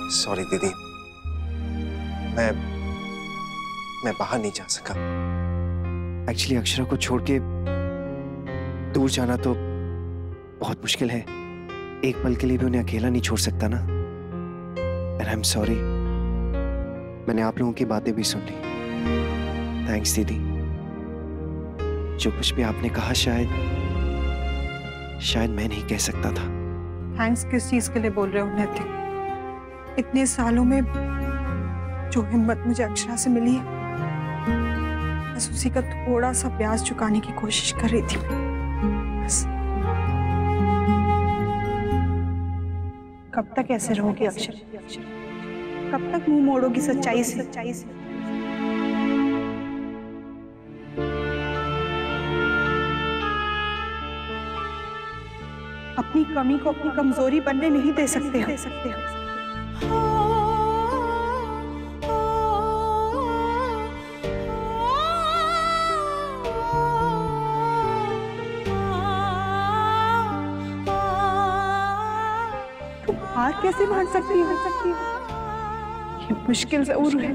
Sorry दीदी, मैं बाहर नहीं जा सका। एक्चुअली अक्षरा को छोड़ के दूर जाना तो बहुत मुश्किल है। एक पल के लिए भी उन्हें अकेला नहीं छोड़ सकता ना। एंड आई एम सॉरी, मैंने आप लोगों की बातें भी सुन ली। थैंक्स दीदी। जो कुछ भी आपने कहा शायद मैं नहीं कह सकता था। थैंक्स किस चीज के लिए बोल रहे हो नैतिक? इतने सालों में जो हिम्मत मुझे अक्षरा से मिली है, बस उसी का थोड़ा सा ब्याज चुकाने की कोशिश कर रही थी बस। कब तक ऐसे रहोगी अक्षरा? कब तक मुंह मोड़ोगी सच्चाई से? अपनी कमी को अपनी कमजोरी बनने नहीं दे सकते हम। तुम हार कैसे मान सकती हो? ये मुश्किल जरूर है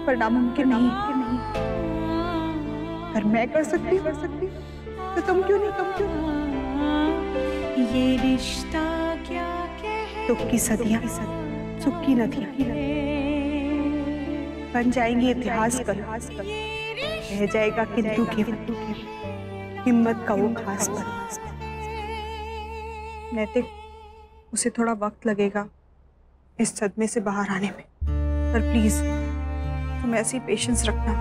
पर नामुमकिन नहीं। अगर मैं कर सकती हूँ तो तुम क्यों नहीं? ये रिश्ता क्या कहे? दुख की सदियां सुख की नदियां बन जाएंगी इतिहास का। रह जाएगा किंतु के हिम्मत का वो खास पल। नैतिक, उसे थोड़ा वक्त लगेगा इस सदमे से बाहर आने में, पर प्लीज तुम ऐसी पेशेंस रखना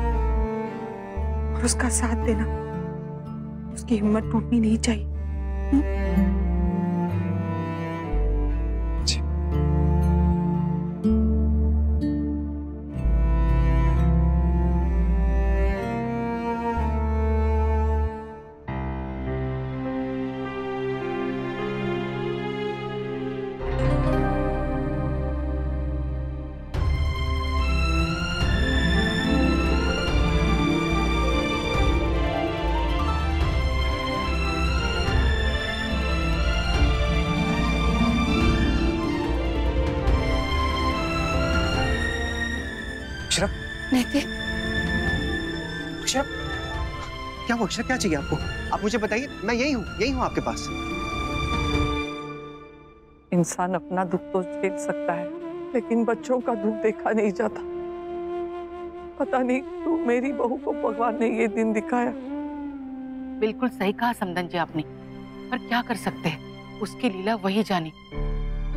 और उसका साथ देना। उसकी हिम्मत टूटनी नहीं चाहिए। नैतिक, अक्षरा, क्या हुआ अक्षरा? क्या चाहिए आपको? आप मुझे बताइए, मैं यही हूँ आपके पास। इंसान अपना दुख तो झेल सकता है, लेकिन बच्चों का दुख देखा नहीं जाता। पता नहीं क्यों मेरी बहू को भगवान ने ये दिन दिखाया। बिल्कुल सही कहा समदन जी आपने, पर क्या कर सकते हैं, उसकी लीला वही जाने।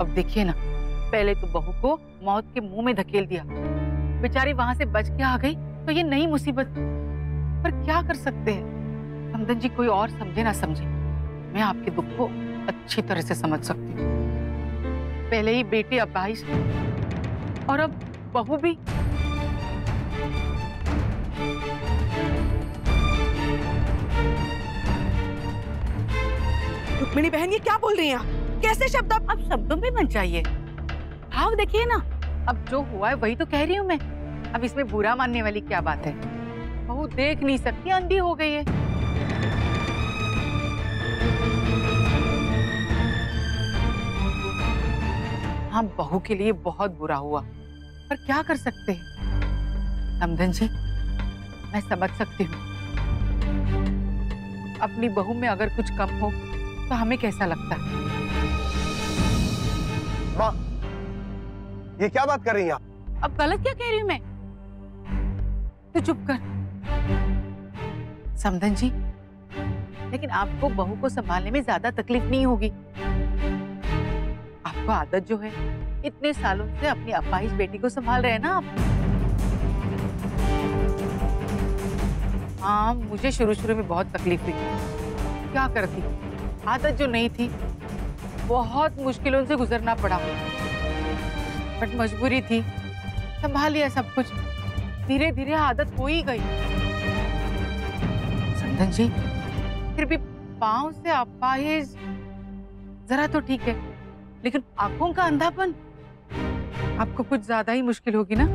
अब देखिए ना, पहले तो बहू को मौत के मुंह में धकेल दिया, बेचारी वहां से बच के आ गई तो ये नई मुसीबत। पर क्या कर सकते हैं समदन जी, कोई और समझे ना समझे, मैं आपके दुख को अच्छी तरह से समझ सकती हूँ। पहले ही बेटी अपाहिज और अब बहू भी। रुक्मिणी बहन, ये क्या बोल रही हैं आप? कैसे शब्द? अब शब्दों में मत जाइए, भाव देखिए ना। अब जो हुआ है वही तो कह रही हूँ मैं। अब इसमें बुरा मानने वाली क्या बात है? बहू देख नहीं सकती, अंधी हो गई है। हाँ, बहू के लिए बहुत बुरा हुआ, पर क्या कर सकते हैं समदन जी, मैं समझ सकती हूँ। अपनी बहू में अगर कुछ कम हो तो हमें कैसा लगता है। माँ, ये क्या बात कर रही हैं आप? अब गलत क्या कह रही हूँ मैं? तो चुप कर समदन जी, लेकिन आपको बहू को संभालने में ज्यादा तकलीफ नहीं होगी। आपको आदत जो है, इतने सालों से अपनी अपाहिज बेटी को संभाल रहे हैं ना आप। हाँ, मुझे शुरू में बहुत तकलीफ हुई, क्या करती, आदत जो नहीं थी, बहुत मुश्किलों से गुजरना पड़ा, बट मजबूरी थी, संभाल लिया सब कुछ। धीरे धीरे आदत हो ही गई। समदन जी, फिर भी पांव से अपाहिज जरा तो ठीक है, लेकिन आंखों का अंधापन आपको कुछ ज्यादा ही मुश्किल होगी ना।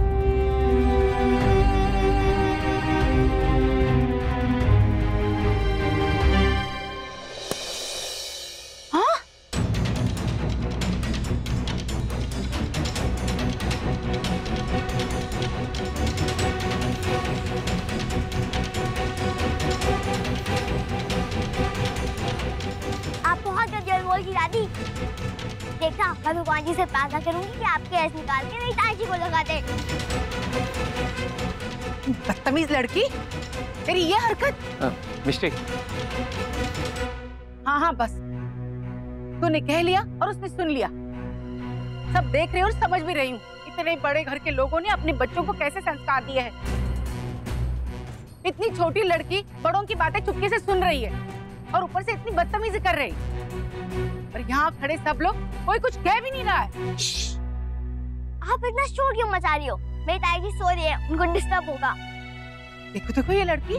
हाँ? बोल की दादी, देखना मैं भगवान जी से प्रार्थना करूंगी कि आपके ऐसे निकाल के मेरी ताई जी को लगा दे। बदतमीज लड़की, तेरी ये हरकत। मिस्टेक। हाँ हाँ बस, तूने कह लिया और उसने सुन लिया। सब देख रहे हो और समझ भी रही हूँ, इतने बड़े घर के लोगों ने अपने बच्चों को कैसे संस्कार दिए हैं। इतनी छोटी लड़की बड़ों की बातें चुपके से सुन रही है और ऊपर से इतनी बदतमीजी कर रही। और यहाँ खड़े सब लोग, कोई कुछ कह भी नहीं रहा है। आप इतना शोर क्यों मचा रही हो? मेरी ताई जी सो रही है, उनको डिस्टर्ब होगा। देखो देखो ये लड़की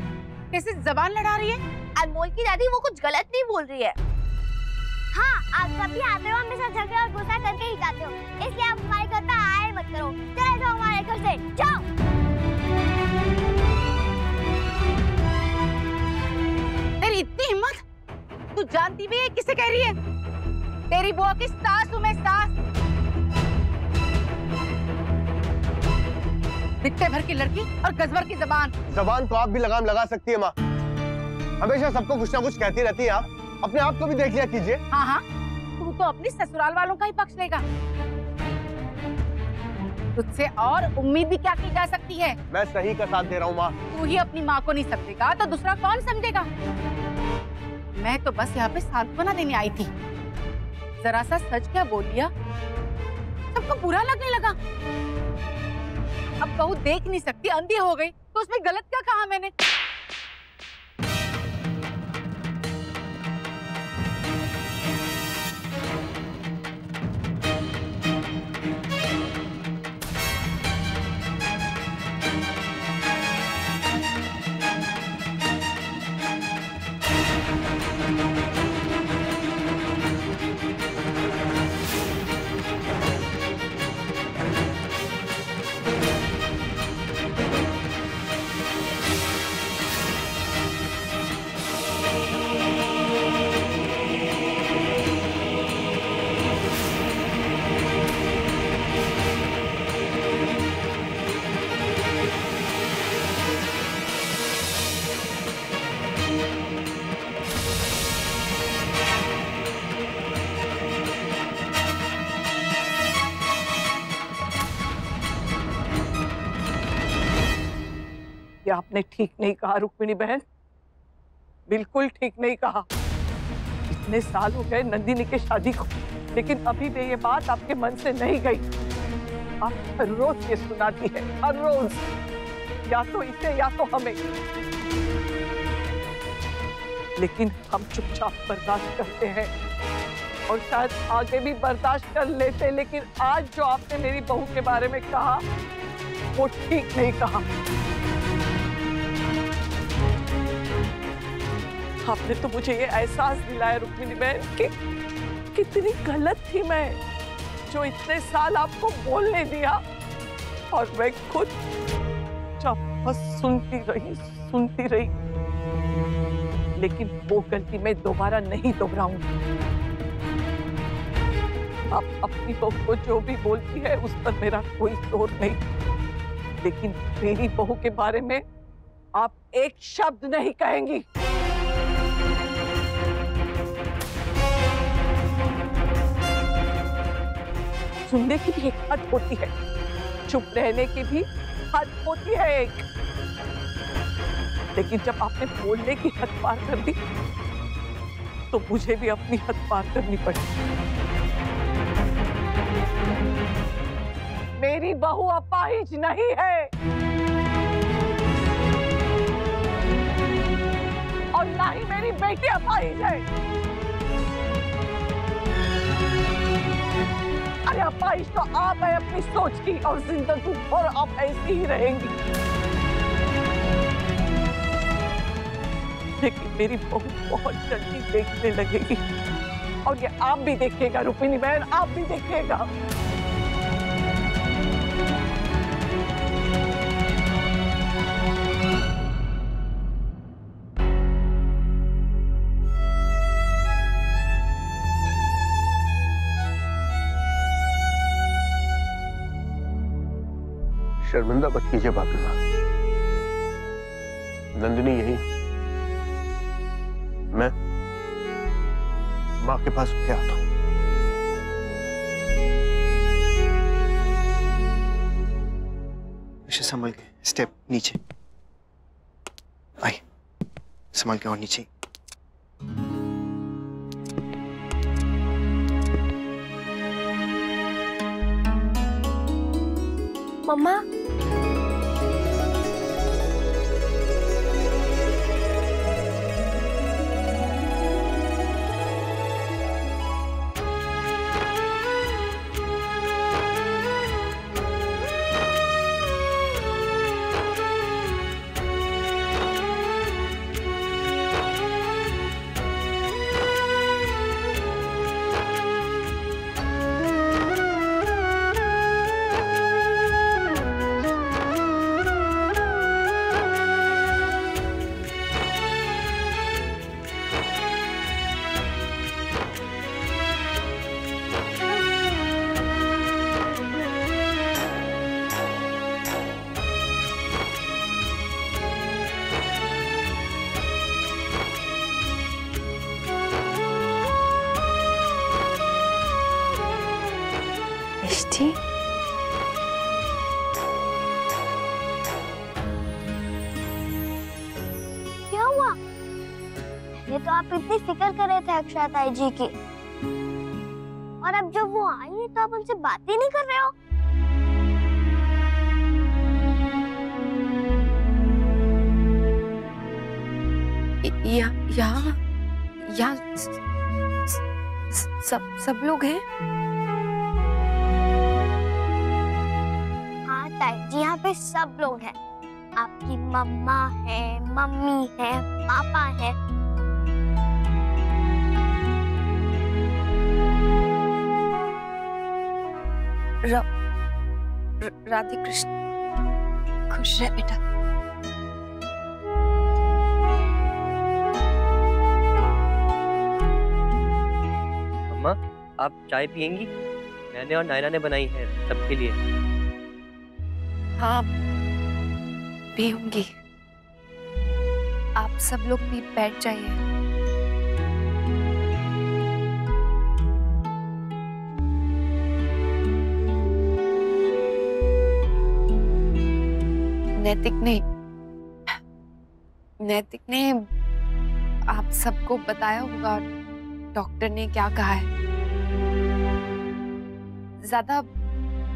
कैसे जबान लड़ा रही है। अनमोल की दादी वो कुछ गलत नहीं बोल रही है। हाँ, आप सब भी आते हो हमेशा झगड़ा और गुस्सा करके ही जाते हो, इसलिए आप हमारे घर पे आए मत करो। चले जाओ हमारे घर से, जाओ। तेरी इतनी हिम्मत, तू जानती भी है किसे कह रही है? तेरी बुआ की सास हूँ मैं, सास। दिखते भर की लड़की और गजबर की जबान। जबान को आप भी लगाम लगा सकती है माँ, हमेशा सबको कुछ ना कुछ कहती रहती है। आप अपने आप को भी देख लिया कीजिए। हाँ हाँ, तू तो अपनी ससुराल वालों का ही पक्ष लेगा। तुझसे और उम्मीद भी क्या की जा सकती है? मैं सही का साथ दे रहा हूँ माँ। तू ही अपनी माँ को नहीं समझेगा तो दूसरा कौन समझेगा? मैं तो बस यहाँ पे सांत्वना देने आई थी। जरा सा सच क्या बोल लिया, सबको बुरा लगने लगा। अब बहू देख नहीं सकती, अंधी हो गई, तो उसमें गलत क्या कहा मैंने? ये आपने ठीक नहीं कहा रुक्मिणी बहन, बिल्कुल ठीक नहीं कहा। इतने साल हो गए नंदिनी के शादी को, लेकिन अभी भी ये बात आपके मन से नहीं गई। आप हर रोज ये सुनाती है, हर रोज, या तो इसे या तो हमें। लेकिन हम चुपचाप बर्दाश्त करते हैं और शायद आगे भी बर्दाश्त कर लेते, लेकिन आज जो आपने मेरी बहू के बारे में कहा वो ठीक नहीं कहा। आपने तो मुझे ये एहसास दिलाया रुक्मिणी बहन कि कितनी गलत थी मैं, जो इतने साल आपको बोलने दिया और मैं खुद जब बस सुनती रही। लेकिन वो गलती मैं दोबारा नहीं दोहराऊंगी। आप अपनी बहू को जो भी बोलती है उस पर मेरा कोई जोर नहीं, लेकिन मेरी बहू के बारे में आप एक शब्द नहीं कहेंगी। सुनने की भी एक हद होती है, चुप रहने की भी हद होती है एक। लेकिन जब आपने बोलने की हद पार कर दी तो मुझे भी अपनी हद पार करनी पड़ी। मेरी बहू अपाहिज नहीं है और ना ही मेरी बेटी अपाहिज है। अरे अपाहिज तो आप है अपनी सोच की, और जिंदगी भर आप ऐसी ही रहेंगी। लेकिन मेरी बहू बहुत जल्दी देखने लगेगी, और ये आप भी देखिएगा रुक्मिणी बहन, आप भी देखिएगा। शर्मिंदा मत कीजिए भाभी माँ, नंदिनी यही, माँ के पास क्या आता हूँ। संभल के, स्टेप नीचे आई, संभल के और नीचे। मम्मा मिष्टी, क्या हुआ? पहले तो आप इतनी फिक्र कर रहे थे अक्षरा ताई जी की, और अब जब वो आई है तो आप उनसे बात ही नहीं कर रहे हो। यहाँ सब लोग हैं। हाँ ताई जी, यहाँ पे सब लोग हैं। आपकी मम्मा है, मम्मी है, पापा है। राधे कृष्ण, खुश रह बेटा। अम्मा, आप चाय पियेंगी? मैंने और नायरा ने बनाई है सबके लिए। हाँ, पीऊंगी। आप सब लोग भी बैठ जाइए। नैतिक ने आप सबको बताया होगा डॉक्टर ने क्या कहा है। ज्यादा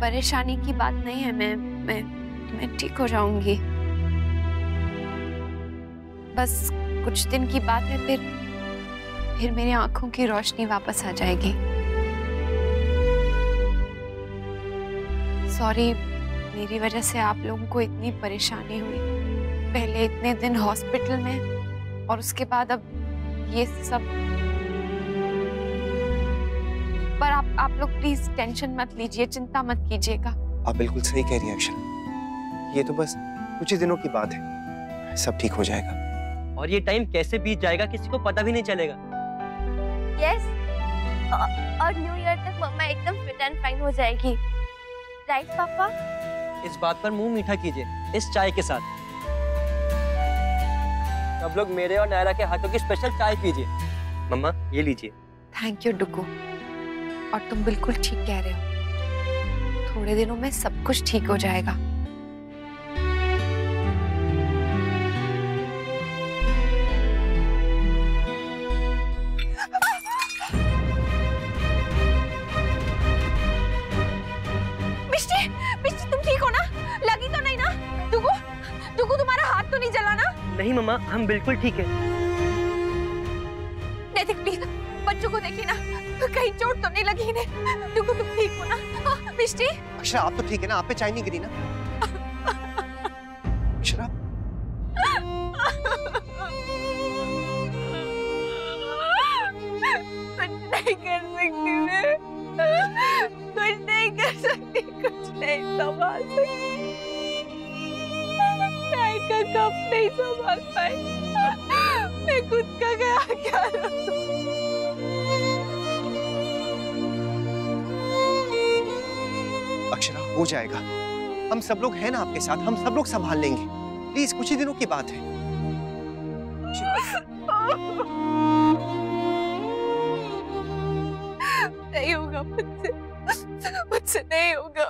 परेशानी की बात नहीं है, मैं ठीक हो जाऊंगी। बस कुछ दिन की बात है, फिर मेरी आंखों की रोशनी वापस आ जाएगी। सॉरी, मेरी वजह से आप लोगों को इतनी परेशानी हुई। पहले इतने दिन हॉस्पिटल में और उसके बाद अब ये सब। पर आप लोग प्लीज टेंशन मत लीजिए, चिंता मत कीजिएगा। आप बिल्कुल सही कह रही हैं अक्षरा, ये तो बस कुछ ही दिनों की बात है, सब ठीक हो जाएगा। और ये टाइम कैसे बीत जाएगा किसी को पता भी नहीं चलेगा। यस, और न्यू ईयर तक मम्मा एकदम फिट एंड फाइन हो जाएगी। राइट पापा? इस बात पर मुंह मीठा कीजिए इस चाय के साथ। सब लोग मेरे और नायरा के हाथों की स्पेशल चाय पीजिए। मम्मा, ये लीजिए। थैंक यू डुगू, और तुम बिल्कुल ठीक कह रहे हो। थोड़े दिनों में सब कुछ ठीक हो जाएगा। मिष्टी, तुम ठीक हो ना? लगी तो नहीं ना? डुगू तुम्हारा हाथ तो नहीं जला ना? नहीं मम्मा, हम बिल्कुल ठीक है। नैतिक प्लीज बच्चों को देखिए ना, कहीं चोट तो नहीं लगी इन्हें। डुगू तुम ठीक हो ना? मिष्टी? अक्षरा आप तो ठीक है ना? आप पे चाय नहीं गिरी ना? अक्षरा नहीं कर सकती मैं, कुछ नहीं कर सकती, कुछ नहीं संभाल सकती। चाय का कप नहीं संभाल पाई, मैं खुद का क्या अक्षरा हो जाएगा, हम सब लोग हैं ना आपके साथ, हम सब लोग संभाल लेंगे। प्लीज कुछ ही दिनों की बात है। मुझसे नहीं होगा।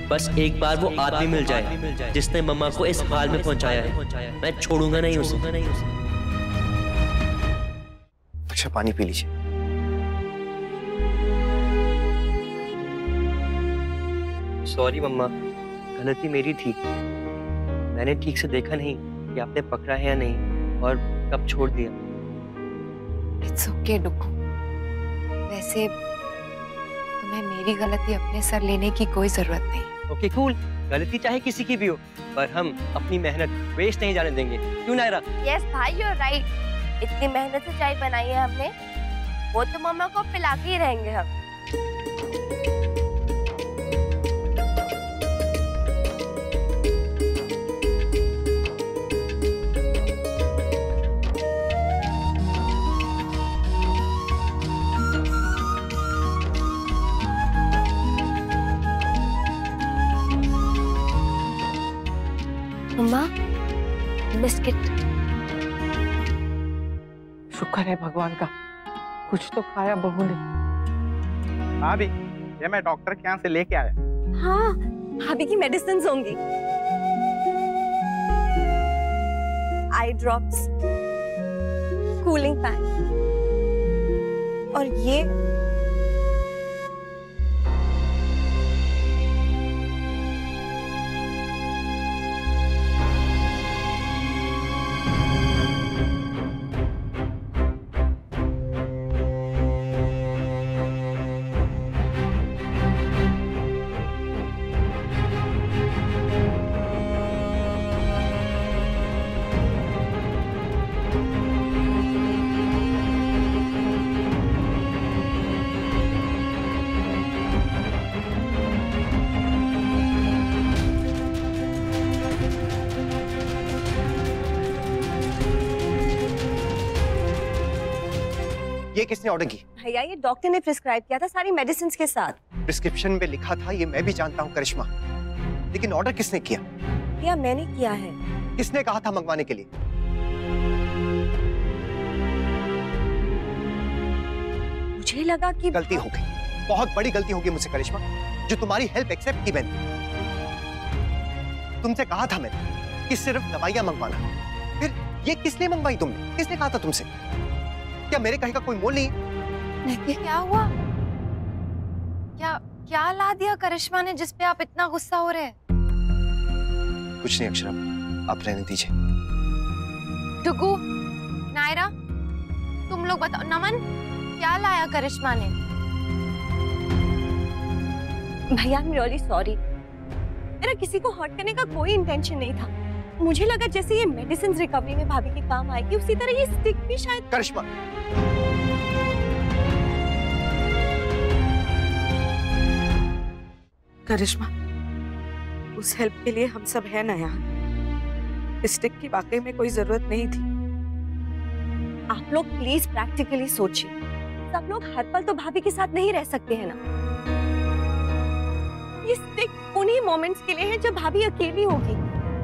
बस एक बार वो आदमी मिल जाए जिसने मम्मा को इस हाल में पहुंचाया है, मैं छोड़ूंगा नहीं उसे। अच्छा पानी पी लीजिए। सॉरी मम्मा, गलती मेरी थी। मैंने ठीक से देखा नहीं कि आपने पकड़ा है या नहीं और कब छोड़ दिया। इट्स ओके डुगू। वैसे तुम्हें मेरी गलती अपने सर लेने की कोई जरूरत नहीं। ओके कूल, गलती चाहे किसी की भी हो, पर हम अपनी मेहनत वेस्ट नहीं जाने देंगे। क्यों नायरा? यस भाई, यू आर राइट। इतनी मेहनत से चाय बनाई है हमने, वो तो मम्मा को पिला के ही रहेंगे हम। मम्मा, बिस्किट। शुक्र है भगवान का, कुछ तो खाया बहू ने। भाभी, ये मैं डॉक्टर के यहाँ से लेके आया। हाँ, भाभी की मेडिसिन होंगी। आई ड्रॉप्स, कूलिंग पैक, और ये ये किसने ऑर्डर की? भैया ये डॉक्टर ने प्रिस्क्राइब किया था सारी मेडिसिन के साथ। प्रिस्क्रिप्शन में लिखा था, ये मैं भी जानता हूँ करिश्मा, लेकिन ऑर्डर किसने किया? भैया मैंने किया है। किसने कहा था मंगवाने के लिए? मुझे लगा कि गलती हो गई, बहुत बड़ी गलती होगी मुझसे करिश्मा, जो तुम्हारी हेल्प एक्सेप्ट की मैंने। तुमसे कहा था मैंने कि सिर्फ दवाइयां मंगवाना, फिर ये किस लिए मंगवाई तुमने? किसने कहा था तुमसे? क्या मेरे कहे का कोई मोल नहीं है? क्या हुआ? क्या ला दिया करिश्मा ने जिस पे आप इतना गुस्सा हो रहे हैं? कुछ नहीं अक्षरा, आप रहने दीजिए। डुगू, नायरा, तुम लोग बताओ। नमन, क्या लाया करिश्मा ने? भैया आई एम रियली सॉरी, मेरा किसी को हर्ट करने का कोई इंटेंशन नहीं था। मुझे लगा जैसे ये मेडिसिन रिकवरी में भाभी के काम आएगी, उसी तरह ये स्टिक भी शायद। करिश्मा, करिश्मा, उस हेल्प के लिए हम सब हैं ना यहाँ। स्टिक की वाकई में कोई जरूरत नहीं थी। आप लोग प्लीज प्रैक्टिकली सोचिए, सब लोग हर पल तो भाभी के साथ नहीं रह सकते हैं ना। ये स्टिक उन्हीं मोमेंट्स के लिए है जब भाभी अकेली होगी,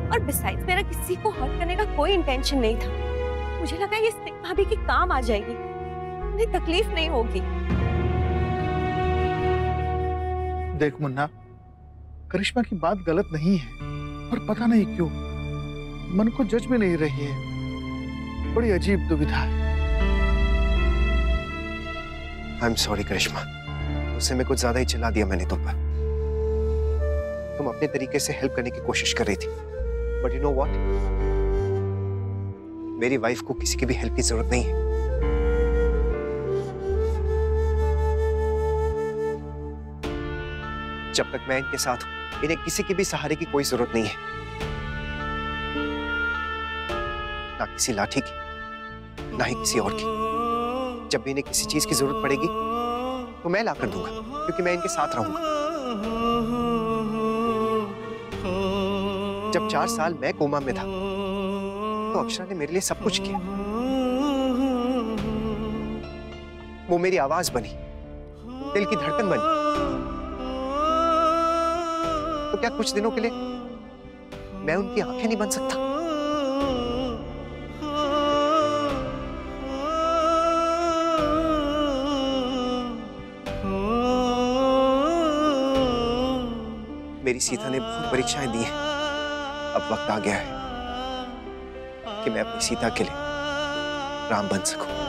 और बिसाइड्स मेरा किसी को हर्ट करने का कोई इंटेंशन नहीं था। मुझे लगा ये स्टिक भाभी के काम आ जाएगी, उन्हें तकलीफ नहीं होगी। देख मुन्ना, करिश्मा की बात गलत नहीं है, पर पता नहीं क्यों मन को जज भी नहीं रही है। बड़ी अजीब दुविधा है। आई एम सॉरी करिश्मा, उससे मैं कुछ ज्यादा ही चिल्ला दिया मैंने तुम पर। तुम अपने तरीके से हेल्प करने की कोशिश कर रही थी, बट यू नो व्हाट, मेरी वाइफ को किसी की भी हेल्प की जरूरत नहीं है। जब तक मैं इनके साथ हूं, इन्हें किसी की भी सहारे की कोई जरूरत नहीं है, ना किसी लाठी की, ना ही किसी और की। जब भी इन्हें किसी चीज की जरूरत पड़ेगी तो मैं ला कर दूंगा, क्योंकि मैं इनके साथ रहूंगा। जब 4 साल मैं कोमा में था तो अक्षरा ने मेरे लिए सब कुछ किया। वो मेरी आवाज बनी, दिल की धड़कन बनी। तो क्या कुछ दिनों के लिए मैं उनकी आंखें नहीं बन सकता? मेरी सीता ने बहुत परीक्षाएं दी हैं। अब वक्त आ गया है कि मैं अपनी सीता के लिए राम बन सकूं।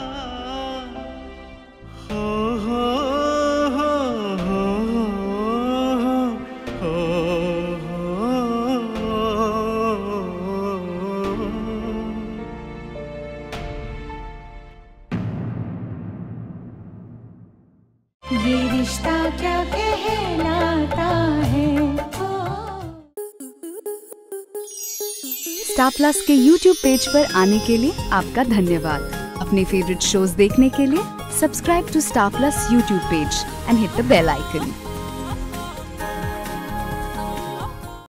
ये रिश्ता क्या कहलाता है। स्टार प्लस के YouTube पेज पर आने के लिए आपका धन्यवाद। अपने फेवरेट शोज देखने के लिए subscribe to Star Plus YouTube page and hit the bell icon.